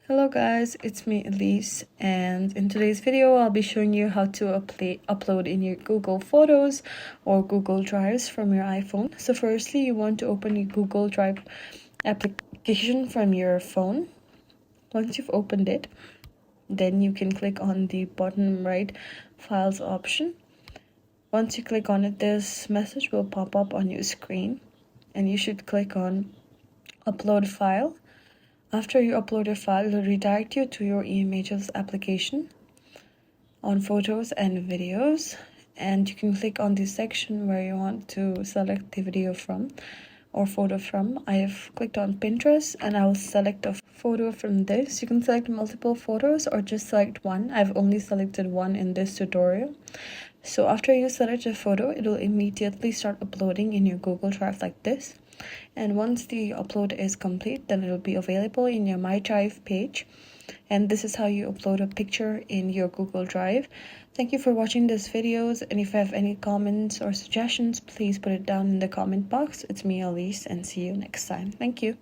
Hello guys, it's me Elise, and in today's video I'll be showing you how to upload in your Google Photos or Google Drives from your iPhone. So firstly, you want to open your Google Drive application from your phone. Once you've opened it, then you can click on the bottom right files option. Once you click on it, this message will pop up on your screen and you should click on upload file. After you upload your file, it will redirect you to your images application on photos and videos, and you can click on the section where you want to select the video from or photo from. I have clicked on Pinterest and I will select a photo from this. You can select multiple photos or just select one. I've only selected one in this tutorial. So after you select a photo, it will immediately start uploading in your Google Drive like this. And once the upload is complete, then it will be available in your My Drive page. And this is how you upload a picture in your Google Drive. Thank you for watching this videos, and if you have any comments or suggestions, please put it down in the comment box. It's me, Elise, and see you next time. Thank you.